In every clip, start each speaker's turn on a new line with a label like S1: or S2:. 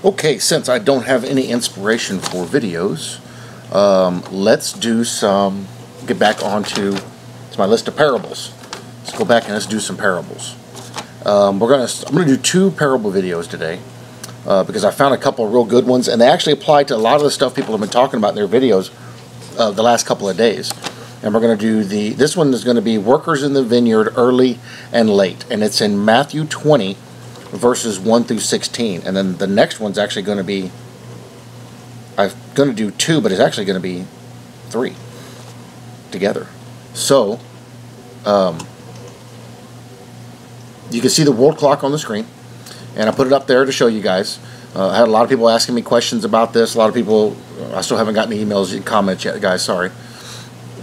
S1: Okay, since I don't have any inspiration for videos, let's do some, get back onto my list of parables. Let's go back and let's do some parables. I'm gonna do 2 parable videos today because I found a couple of real good ones, and they actually apply to a lot of the stuff people have been talking about in their videos the last couple of days. And we're going to do this one is going to be workers in the vineyard, early and late, and it's in Matthew 20 verses 1 through 16. And then the next one's actually going to be, I'm going to do 2, but it's actually going to be 3 together. So you can see the world clock on the screen, and I put it up there to show you guys. I had a lot of people asking me questions about this. A lot of people, I still haven't gotten emails and comments yet, guys, sorry.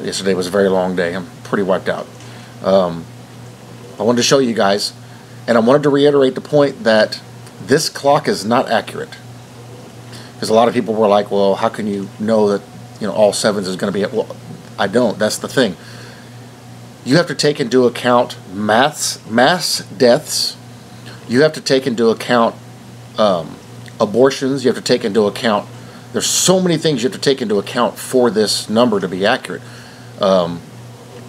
S1: Yesterday was a very long day. I'm pretty wiped out. I wanted to show you guys, and I wanted to reiterate the point that this clock is not accurate. Because a lot of people were like, well, how can you know that, you know, all 7s is going to be, well, I don't. That's the thing. You have to take into account mass deaths. You have to take into account abortions. You have to take into account, there's so many things you have to take into account for this number to be accurate.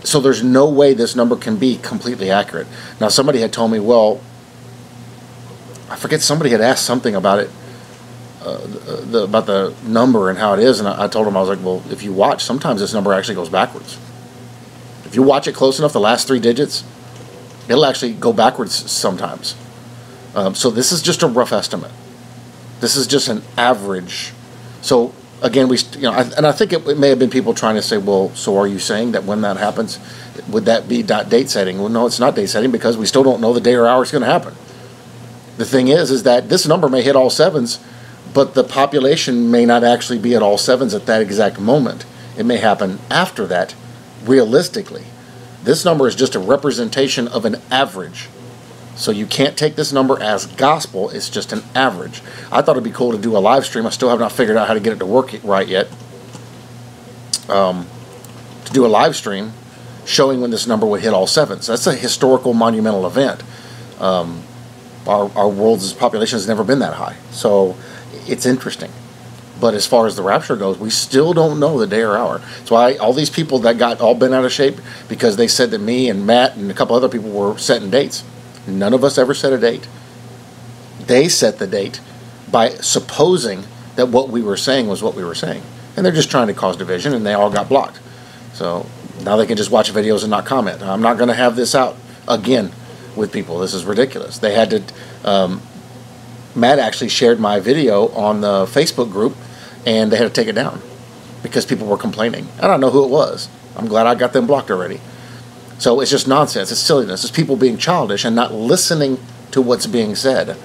S1: So there's no way this number can be completely accurate. Now, somebody had told me, well, I forget, somebody had asked something about it, about the number and how it is, and I told them, I was like, well, if you watch, sometimes this number actually goes backwards. If you watch it close enough, the last 3 digits, it'll actually go backwards sometimes. So this is just a rough estimate. This is just an average. So again, and I think it may have been people trying to say, well, so are you saying that when that happens, would that be date setting? Well, no, it's not date setting, because we still don't know the day or hour it's going to happen. The thing is that this number may hit all 7s, but the population may not actually be at all 7s at that exact moment. It may happen after that, realistically. This number is just a representation of an average. So you can't take this number as gospel. It's just an average. I thought it'd be cool to do a live stream. I still have not figured out how to get it to work right yet. To do a live stream showing when this number would hit all 7s. That's a historical, monumental event. Our world's population has never been that high. So it's interesting. But as far as the rapture goes, we still don't know the day or hour. That's why all these people that got all bent out of shape, because they said that me and Matt and a couple other people were setting dates. None of us ever set a date. They set the date by supposing that what we were saying was what we were saying. And they're just trying to cause division, and they all got blocked. So now they can just watch videos and not comment. I'm not going to have this out again with people. This is ridiculous. They had to, Matt actually shared my video on the Facebook group, and they had to take it down because people were complaining. I don't know who it was. I'm glad I got them blocked already. So it's just nonsense. It's silliness. It's people being childish and not listening to what's being said.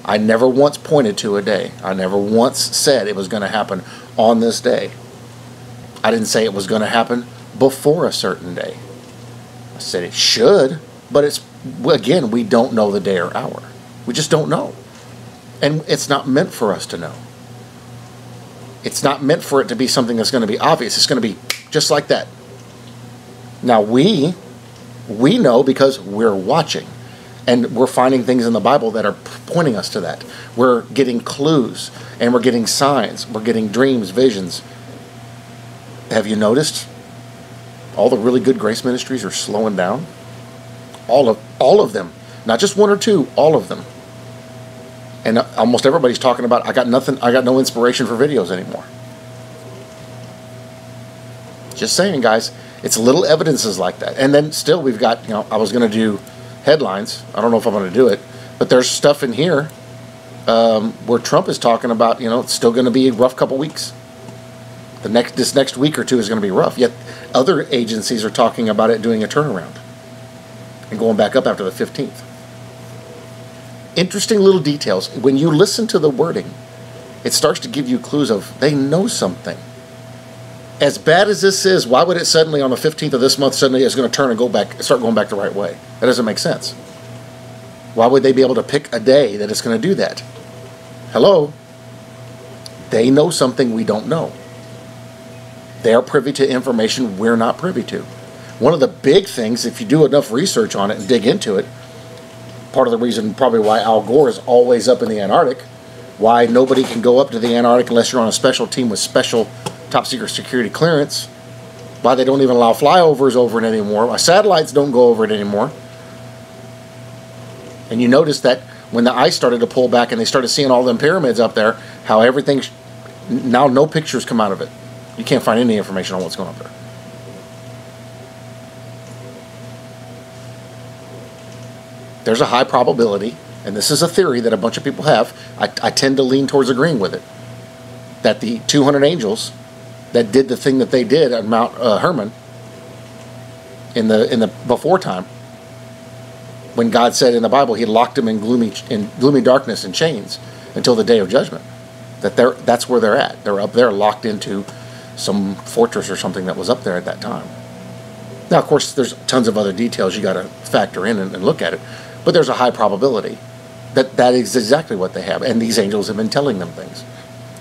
S1: I never once pointed to a day. I never once said it was going to happen on this day. I didn't say it was going to happen before a certain day. I said it should, but it's, again, we don't know the day or hour. We just don't know. And it's not meant for us to know. It's not meant for it to be something that's going to be obvious. It's going to be just like that. Now, we know because we're watching, and we're finding things in the Bible that are pointing us to that. We're getting clues, and we're getting signs. We're getting dreams, visions. Have you noticed all the really good grace ministries are slowing down? All of them. Not just 1 or 2, all of them. And almost everybody's talking about, I got no inspiration for videos anymore. Just saying, guys. It's little evidences like that. And then still we've got, I was going to do headlines. I don't know if I'm going to do it. But there's stuff in here where Trump is talking about, it's still going to be a rough couple weeks. This next week or 2 is going to be rough. Yet other agencies are talking about it doing a turnaround and going back up after the 15th. Interesting little details. When you listen to the wording, it starts to give you clues of they know something. As bad as this is, why would it suddenly on the 15th of this month suddenly is going to turn and start going back the right way? That doesn't make sense. Why would they be able to pick a day that it's going to do that? Hello? They know something we don't know. They are privy to information we're not privy to. One of the big things, if you do enough research on it and dig into it, part of the reason probably why Al Gore is always up in the Antarctic, why nobody can go up to the Antarctic unless you're on a special team with special top secret security clearance, why they don't even allow flyovers over it anymore, why satellites don't go over it anymore. And you notice that when the ice started to pull back and they started seeing all them pyramids up there, how everything, now no pictures come out of it. You can't find any information on what's going on up there. There's a high probability, and this is a theory that a bunch of people have, I tend to lean towards agreeing with it, that the 200 angels that did the thing that they did at Mount Hermon in the before time, when God said in the Bible He locked them in gloomy darkness and chains until the day of judgment, that's where they're at. They're up there locked into some fortress or something that was up there at that time. Now, of course, there's tons of other details you got to factor in and look at it, but there's a high probability that is exactly what they have, and these angels have been telling them things.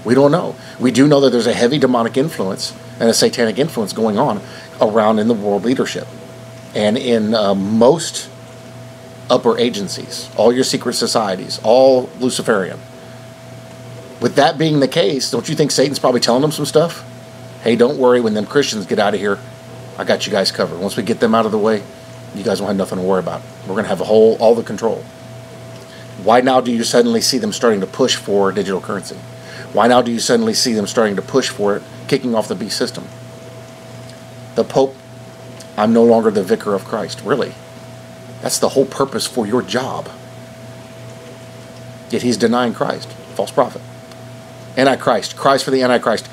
S1: We don't know. We do know that there's a heavy demonic influence and a satanic influence going on around in the world leadership and in most upper agencies, all your secret societies, all Luciferian. With that being the case, don't you think Satan's probably telling them some stuff? Hey, don't worry, when them Christians get out of here, I got you guys covered. Once we get them out of the way, you guys won't have nothing to worry about. We're going to have all the control. Why now do you suddenly see them starting to push for digital currency? Why now do you suddenly see them starting to push for it, kicking off the beast system? The Pope, I'm no longer the vicar of Christ. Really? That's the whole purpose for your job. Yet he's denying Christ. False prophet. Antichrist. Christ for the Antichrist.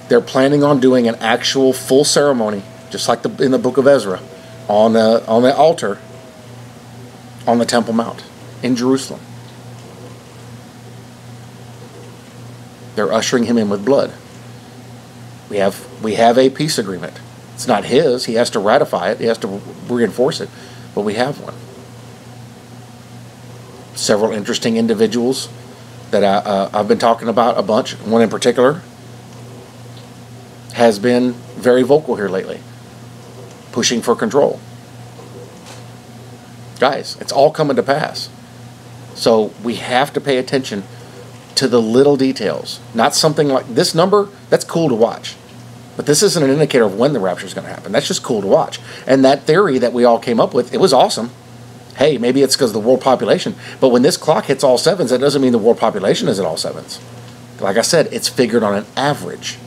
S1: They're planning on doing an actual full ceremony, just like in the book of Ezra, on the altar on the Temple Mount in Jerusalem. They're ushering him in with blood. We have a peace agreement. It's not his. He has to ratify it. He has to reinforce it. But we have one. Several interesting individuals that I've been talking about a bunch. One in particular has been very vocal here lately, pushing for control. Guys, it's all coming to pass. So we have to pay attention to the little details. Not something like this number, that's cool to watch. But this isn't an indicator of when the rapture is going to happen. That's just cool to watch. And that theory that we all came up with, it was awesome. Hey, maybe it's because of the world population. But when this clock hits all sevens, that doesn't mean the world population is at all sevens. Like I said, it's figured on an average.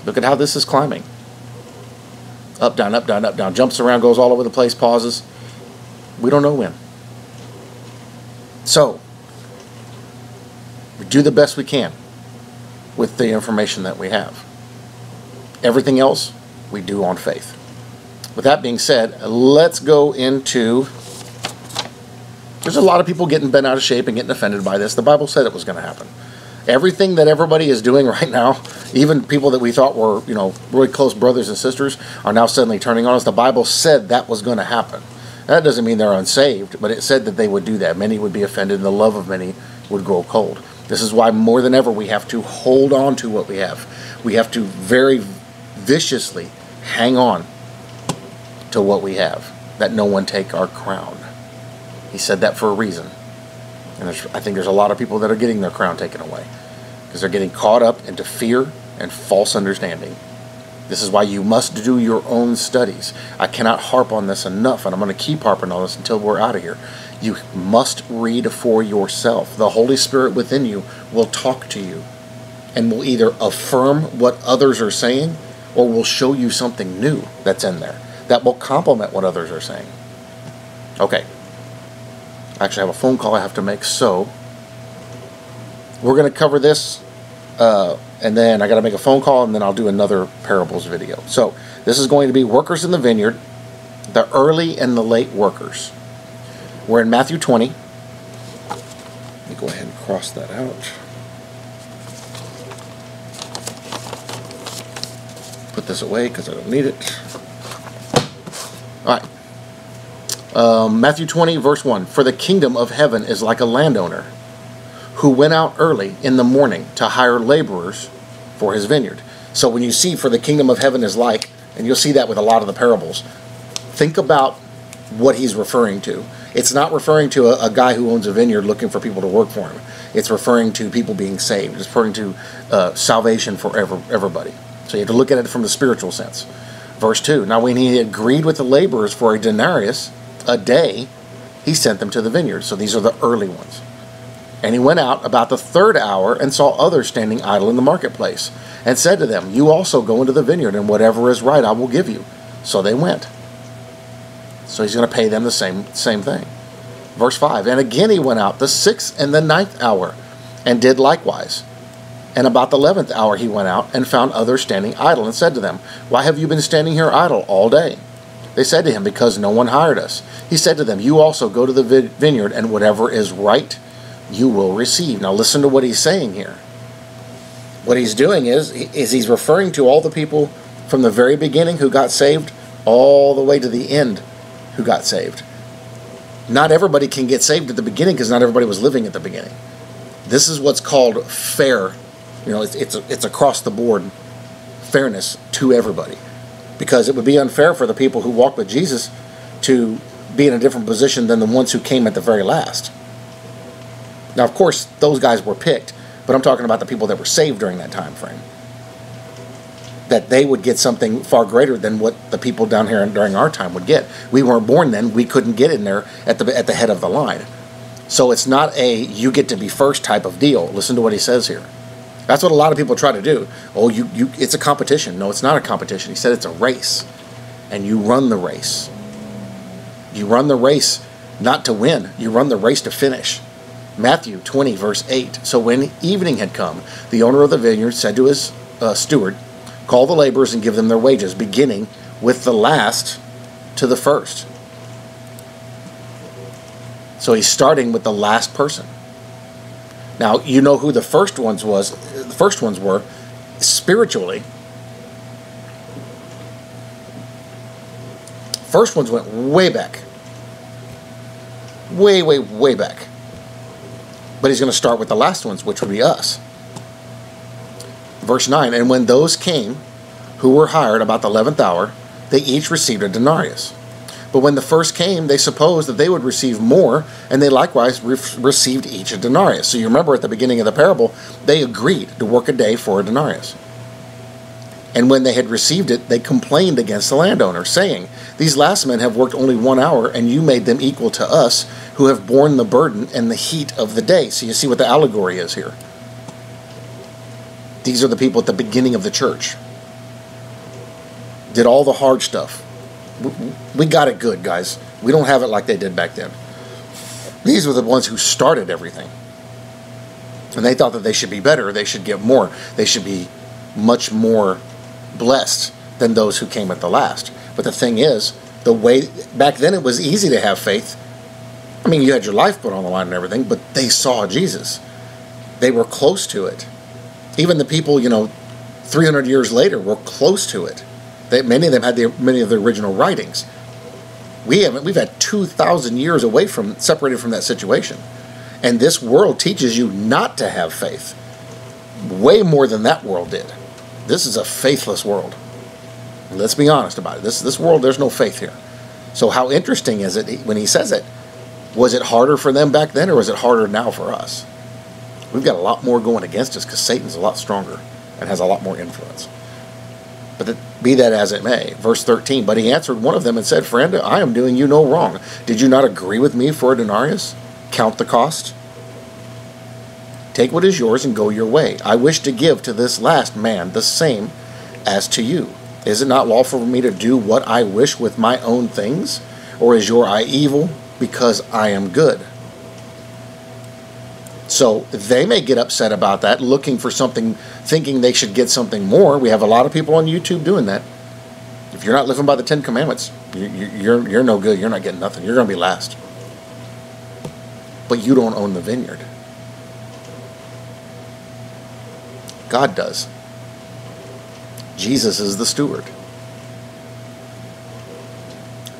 S1: Look at how this is climbing. Up, down, up, down, up, down. Jumps around, goes all over the place, pauses. We don't know when. So, we do the best we can with the information that we have. Everything else, we do on faith. With that being said, let's go into... There's a lot of people getting bent out of shape and getting offended by this. The Bible said it was going to happen. Everything that everybody is doing right now, even people that we thought were, really close brothers and sisters, are now suddenly turning on us. The Bible said that was going to happen. That doesn't mean they're unsaved, but it said that they would do that. Many would be offended, and the love of many would grow cold. This is why more than ever we have to hold on to what we have. We have to very viciously hang on to what we have, that no one take our crown. He said that for a reason. And I think there's a lot of people that are getting their crown taken away because they're getting caught up into fear and false understanding. This is why you must do your own studies. I cannot harp on this enough, and I'm going to keep harping on this until we're out of here. You must read for yourself. The Holy Spirit within you will talk to you and will either affirm what others are saying or will show you something new that's in there that will complement what others are saying. Okay. I actually have a phone call I have to make, so we're going to cover this, and then I got to make a phone call, and then I'll do another parables video. So this is going to be workers in the vineyard, the early and the late workers. We're in Matthew 20. Let me go ahead and cross that out. Put this away because I don't need it. All right. Matthew 20, verse 1. For the kingdom of heaven is like a landowner who went out early in the morning to hire laborers for his vineyard. So when you see for the kingdom of heaven is like, and you'll see that with a lot of the parables, think about what he's referring to. It's not referring to a guy who owns a vineyard looking for people to work for him. It's referring to people being saved. It's referring to salvation for everybody. So you have to look at it from the spiritual sense. Verse 2, now when he agreed with the laborers for a denarius a day, he sent them to the vineyard. So these are the early ones. And he went out about the 3rd hour and saw others standing idle in the marketplace, and said to them, you also go into the vineyard, and whatever is right I will give you. So they went. So he's going to pay them the same thing. Verse 5, and again he went out the 6th and the 9th hour, and did likewise. And about the 11th hour he went out, and found others standing idle, and said to them, why have you been standing here idle all day? They said to him, because no one hired us. He said to them, you also go to the vineyard, and whatever is right you will receive. Now listen to what he's saying here. What he's doing is he's referring to all the people from the very beginning who got saved all the way to the end who got saved. Not everybody can get saved at the beginning because not everybody was living at the beginning. This is what's called fair. You know, it's across the board fairness to everybody. Because it would be unfair for the people who walked with Jesus to be in a different position than the ones who came at the very last. Now, of course, those guys were picked, but I'm talking about the people that were saved during that time frame. That they would get something far greater than what the people down here during our time would get. We weren't born then. We couldn't get in there at the head of the line. So it's not a you get to be first type of deal. Listen to what he says here. That's what a lot of people try to do. Oh, it's a competition. No, it's not a competition. He said it's a race. And you run the race. You run the race not to win. You run the race to finish. Matthew 20, verse 8. So when evening had come, the owner of the vineyard said to his steward, call the laborers and give them their wages, beginning with the last to the first. So he's starting with the last person. Now, you know who the first ones were spiritually. First ones went way back. Way, way, way back. But he's going to start with the last ones, which would be us. Verse 9, and when those came who were hired about the 11th hour, they each received a denarius. But when the first came, they supposed that they would receive more, and they likewise received each a denarius. So you remember at the beginning of the parable, they agreed to work a day for a denarius. And when they had received it, they complained against the landowner, saying, these last men have worked only 1 hour, and you made them equal to us, who have borne the burden and the heat of the day. So you see what the allegory is here. These are the people at the beginning of the church. Did all the hard stuff. We got it good, guys. We don't have it like they did back then. These were the ones who started everything. And they thought that they should be better. They should get more. They should be much more blessed than those who came at the last. But the thing is, the way back then it was easy to have faith. I mean, you had your life put on the line and everything, but they saw Jesus. They were close to it. Even the people, 300 years later were close to it. Many of them had many of the original writings. We've had 2,000 years separated from that situation. And this world teaches you not to have faith. Way more than that world did. This is a faithless world. Let's be honest about it. This world, there's no faith here. So how interesting is it when he says it? Was it harder for them back then, or was it harder now for us? We've got a lot more going against us because Satan's a lot stronger and has a lot more influence. But be that as it may, verse 13, but he answered one of them and said, friend, I am doing you no wrong. Did you not agree with me for a denarius? Count the cost. Take what is yours and go your way. I wish to give to this last man the same as to you. Is it not lawful for me to do what I wish with my own things? Or is your eye evil because I am good? So they may get upset about that, looking for something, thinking they should get something more. We have a lot of people on YouTube doing that. If you're not living by the 10 Commandments, you're no good. You're not getting nothing. You're going to be last. But you don't own the vineyard. God does. Jesus is the steward.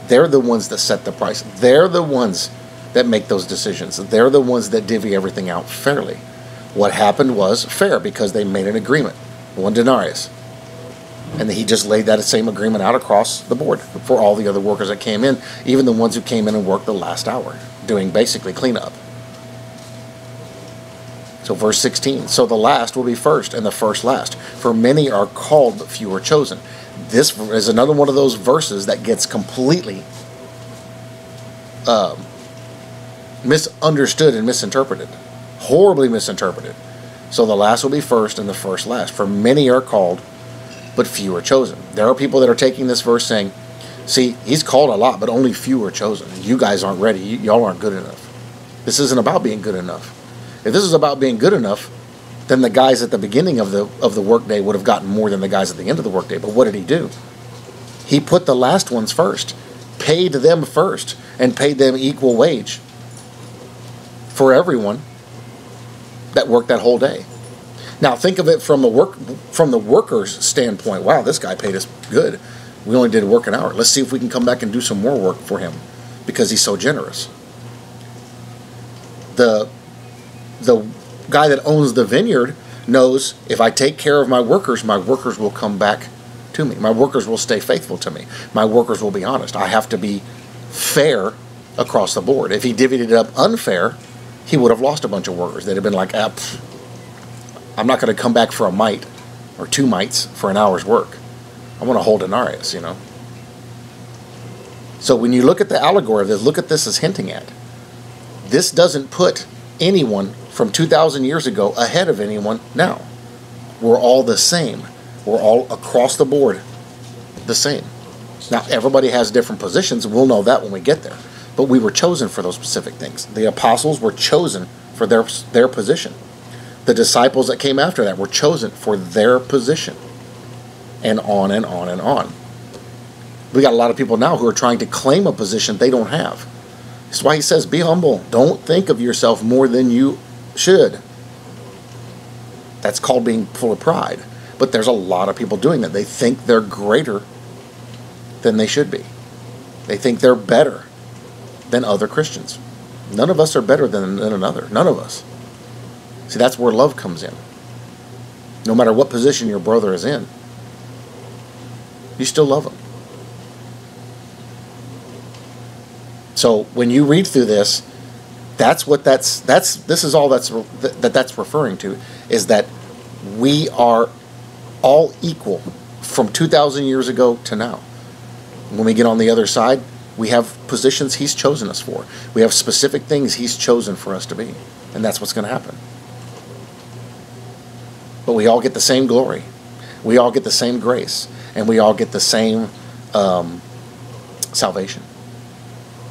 S1: They're the ones that set the price. They're the ones that make those decisions. They're the ones that divvy everything out fairly. What happened was fair because they made an agreement. 1 denarius. And he just laid that same agreement out across the board for all the other workers that came in, even the ones who came in and worked the last hour, doing basically cleanup. So verse 16, so the last will be first and the first last. For many are called, but few are chosen. This is another one of those verses that gets completely misunderstood and misinterpreted. Horribly misinterpreted. So the last will be first and the first last. For many are called, but few are chosen. There are people that are taking this verse saying, see, he's called a lot, but only few are chosen. You guys aren't ready. Y'all aren't good enough. This isn't about being good enough. If this is about being good enough, then the guys at the beginning of the workday would have gotten more than the guys at the end of the workday. But what did he do? He put the last ones first, paid them first, and paid them equal wage for everyone that worked that whole day. Now think of it from the worker's standpoint. Wow, this guy paid us good. We only did work an hour. Let's see if we can come back and do some more work for him because he's so generous. The guy that owns the vineyard knows if I take care of my workers will come back to me. My workers will stay faithful to me. My workers will be honest. I have to be fair across the board. If he divvied it up unfair, he would have lost a bunch of workers. They'd have been like, I'm not going to come back for a mite or 2 mites for an hour's work. I want a whole denarius, you know. So when you look at the allegory of this, look at this as hinting at. This doesn't put anyone from 2,000 years ago ahead of anyone now. We're all the same. We're all across the board the same. Now, everybody has different positions. We'll know that when we get there. But we were chosen for those specific things. The apostles were chosen for their position. The disciples that came after that were chosen for their position. And on and on and on. We got a lot of people now who are trying to claim a position they don't have. That's why he says, be humble. Don't think of yourself more than you should. That's called being full of pride. But there's a lot of people doing that. They think they're greater than they should be. They think they're better than other Christians. None of us are better than another. None of us. See, that's where love comes in. No matter what position your brother is in, you still love him. So when you read through this, this is all that's referring to, is that we are all equal from 2,000 years ago to now. When we get on the other side, we have positions he's chosen us for. We have specific things he's chosen for us to be. And that's what's going to happen. But we all get the same glory. We all get the same grace. And we all get the same salvation.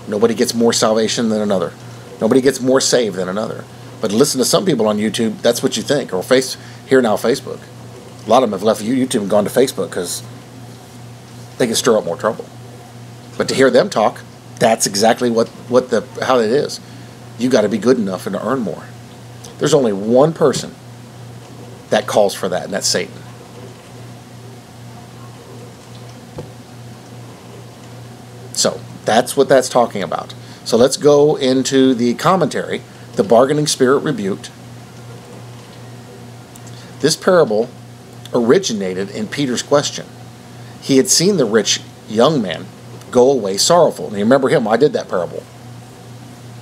S1: Nobody gets more salvation than another. Nobody gets more saved than another. But listen to some people on YouTube, that's what you think. Or here now Facebook. A lot of them have left YouTube and gone to Facebook because they can stir up more trouble. But to hear them talk, that's exactly how it is. You got to be good enough and to earn more. There's only one person that calls for that, and that's Satan. So that's what that's talking about. So let's go into the commentary, the bargaining spirit rebuked. This parable originated in Peter's question. He had seen the rich young man go away sorrowful. And you remember him, I did that parable.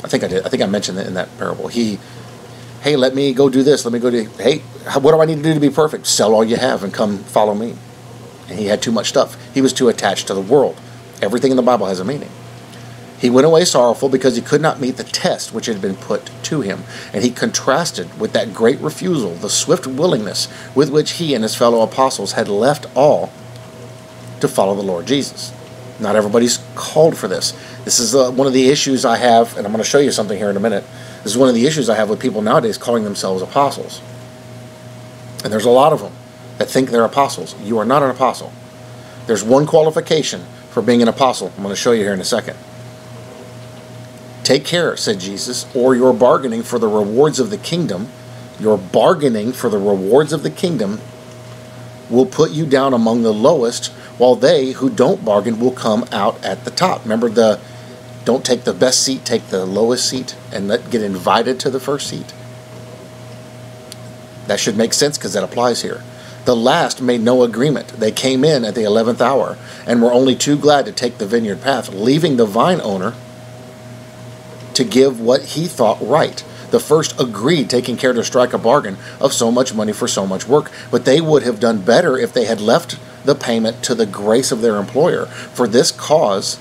S1: I think I did. I think I mentioned that in that parable. Hey, let me go do this. Let me go do, hey, what do I need to do to be perfect? Sell all you have and come follow me. And he had too much stuff. He was too attached to the world. Everything in the Bible has a meaning. He went away sorrowful because he could not meet the test which had been put to him. And he contrasted with that great refusal, the swift willingness with which he and his fellow apostles had left all to follow the Lord Jesus. Not everybody's called for this. This is one of the issues I have, and I'm going to show you something here in a minute. This is one of the issues I have with people nowadays calling themselves apostles. And there's a lot of them that think they're apostles. You are not an apostle. There's one qualification for being an apostle. I'm going to show you here in a second. Take care, said Jesus, or you're bargaining for the rewards of the kingdom. Your bargaining for the rewards of the kingdom will put you down among the lowest, while they who don't bargain will come out at the top. Remember don't take the best seat, take the lowest seat, and get invited to the first seat. That should make sense because that applies here. The last made no agreement. They came in at the 11th hour and were only too glad to take the vineyard path, leaving the vine owner to give what he thought right. The first agreed, taking care to strike a bargain of so much money for so much work, but they would have done better if they had left the payment to the grace of their employer. For this cause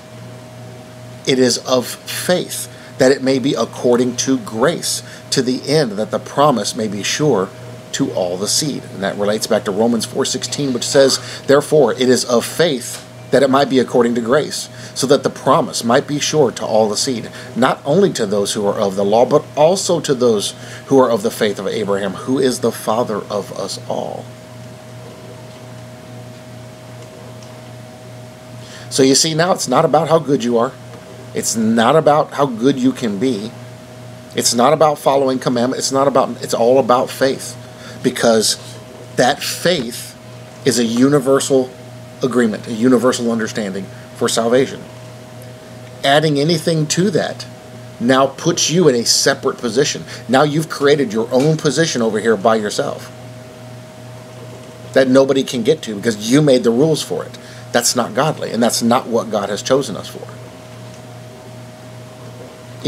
S1: it is of faith, that it may be according to grace, to the end that the promise may be sure to all the seed. And that relates back to Romans 4:16, which says, therefore it is of faith that it might be according to grace, so that the promise might be sure to all the seed, not only to those who are of the law, but also to those who are of the faith of Abraham, who is the father of us all. So you see, now it's not about how good you are. It's not about how good you can be. It's not about following commandment. It's all about faith. Because that faith is a universal agreement, a universal understanding for salvation. Adding anything to that now puts you in a separate position. Now you've created your own position over here by yourself that nobody can get to because you made the rules for it. That's not godly, and that's not what God has chosen us for.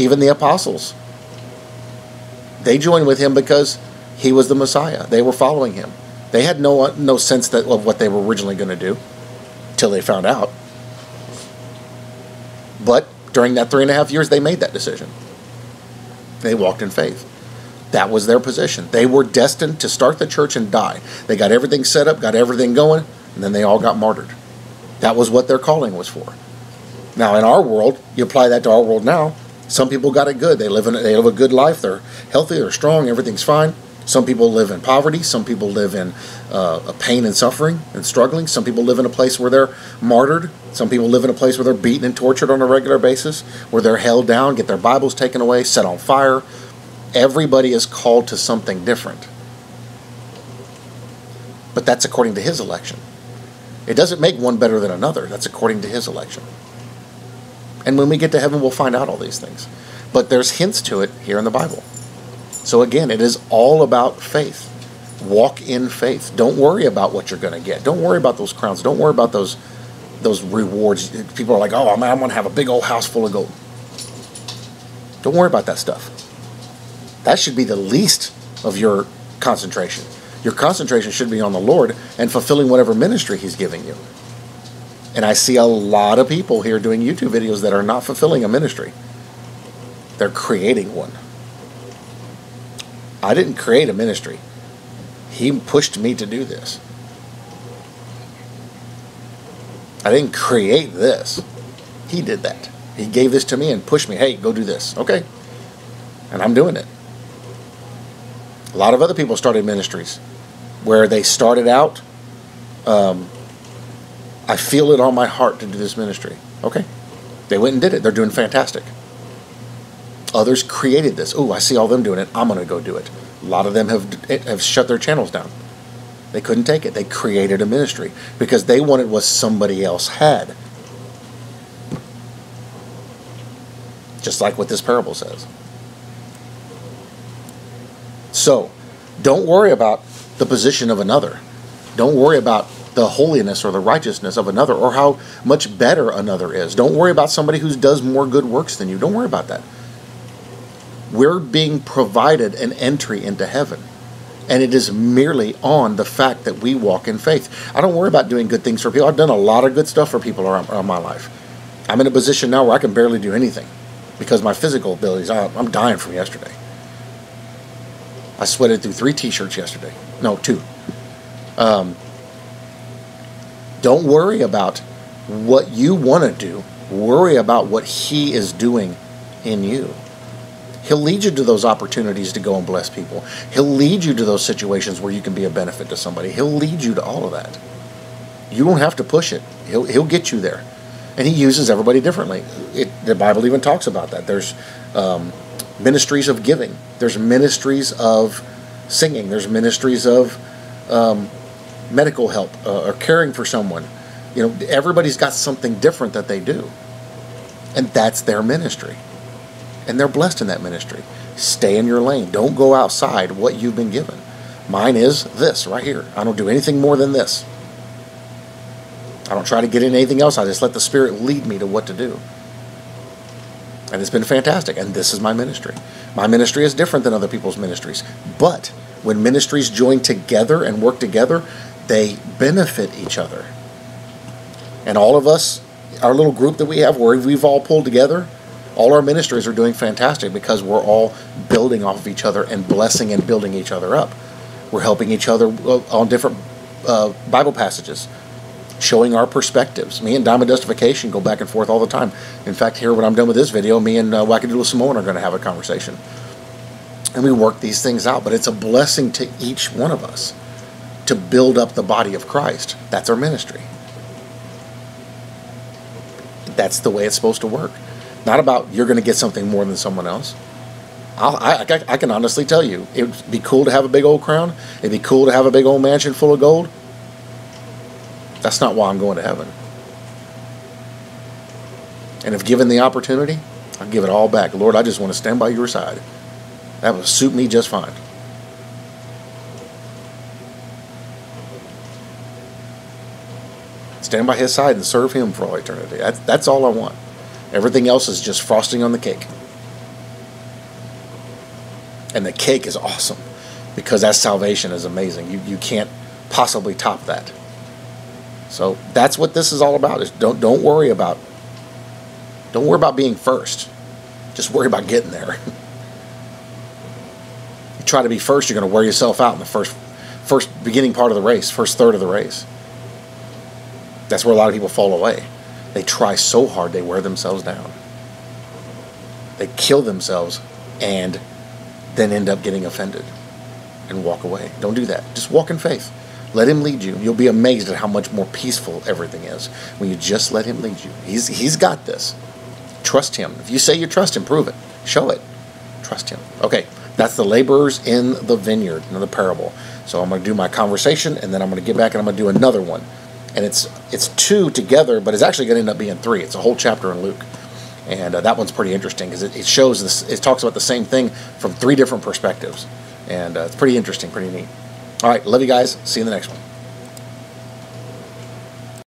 S1: Even the apostles, they joined with him because he was the Messiah. They were following him. They had no sense of what they were originally going to do till they found out. But during that 3.5 years, they made that decision. They walked in faith. That was their position. They were destined to start the church and die. They got everything set up, got everything going, and then they all got martyred. That was what their calling was for. Now, in our world, you apply that to our world now. Some people got it good. They live a good life. They're healthy. They're strong. Everything's fine. Some people live in poverty. Some people live in pain and suffering and struggling. Some people live in a place where they're martyred. Some people live in a place where they're beaten and tortured on a regular basis, where they're held down, get their Bibles taken away, set on fire. Everybody is called to something different. But that's according to his election. It doesn't make one better than another. That's according to his election. And when we get to heaven, we'll find out all these things. But there's hints to it here in the Bible. So again, it is all about faith. Walk in faith. Don't worry about what you're going to get. Don't worry about those crowns. Don't worry about those rewards. People are like, oh, I'm going to have a big old house full of gold. Don't worry about that stuff. That should be the least of your concentration. Your concentration should be on the Lord and fulfilling whatever ministry he's giving you. And I see a lot of people here doing YouTube videos that are not fulfilling a ministry. They're creating one. I didn't create a ministry. He pushed me to do this. I didn't create this. He did that. He gave this to me and pushed me. Hey, go do this. Okay. And I'm doing it. A lot of other people started ministries where they started out, I feel it on my heart to do this ministry. Okay. They went and did it. They're doing fantastic. Others created this. Oh, I see all them doing it. I'm going to go do it. A lot of them have shut their channels down. They couldn't take it. They created a ministry because they wanted what somebody else had. Just like what this parable says. So, don't worry about the position of another. Don't worry about the holiness or the righteousness of another or how much better another is. Don't worry about somebody who does more good works than you. Don't worry about that. We're being provided an entry into heaven. And it is merely on the fact that we walk in faith. I don't worry about doing good things for people. I've done a lot of good stuff for people around my life. I'm in a position now where I can barely do anything because my physical abilities, I'm dying from yesterday. I sweated through 3 t-shirts yesterday. No, 2. Don't worry about what you want to do. Worry about what he is doing in you. He'll lead you to those opportunities to go and bless people. He'll lead you to those situations where you can be a benefit to somebody. He'll lead you to all of that. You don't have to push it. He'll get you there. And he uses everybody differently. The Bible even talks about that. There's ministries of giving. There's ministries of singing. There's ministries of medical help or caring for someone. You know, everybody's got something different that they do. And that's their ministry. And they're blessed in that ministry. Stay in your lane. Don't go outside what you've been given. Mine is this right here. I don't do anything more than this. I don't try to get into anything else. I just let the Spirit lead me to what to do. And it's been fantastic. And this is my ministry. My ministry is different than other people's ministries. But when ministries join together and work together, they benefit each other. And all of us, our little group that we have, where we've all pulled together, all our ministries are doing fantastic because we're all building off of each other and blessing and building each other up. We're helping each other on different Bible passages, showing our perspectives. Me and Diamond Justification go back and forth all the time. In fact, here when I'm done with this video, me and Wackadoodle Simone are going to have a conversation. And we work these things out. But it's a blessing to each one of us to build up the body of Christ. That's our ministry. That's the way it's supposed to work. Not about you're going to get something more than someone else. I can honestly tell you, it would be cool to have a big old crown. It'd be cool to have a big old mansion full of gold. That's not why I'm going to heaven. And if given the opportunity, I'll give it all back. Lord, I just want to stand by your side. That would suit me just fine. Stand by his side and serve him for all eternity. That's all I want. Everything else is just frosting on the cake. And the cake is awesome because that salvation is amazing. You can't possibly top that. So that's what this is all about. Is don't worry about being first. Just worry about getting there. You try to be first, you're going to wear yourself out in the first beginning part of the race, first third of the race. That's where a lot of people fall away. They try so hard they wear themselves down. They kill themselves and then end up getting offended and walk away. Don't do that. Just walk in faith. Let him lead you. You'll be amazed at how much more peaceful everything is when you just let him lead you. He's got this. Trust him. If you say you trust him, prove it. Show it. Trust him. Okay, that's the laborers in the vineyard, another parable. So I'm going to do my conversation, and then I'm going to get back and I'm going to do another one. And it's two together, but it's actually going to end up being three. It's a whole chapter in Luke. And that one's pretty interesting because it shows this. It talks about the same thing from three different perspectives. And it's pretty interesting, pretty neat. All right, love you guys. See you in the next one.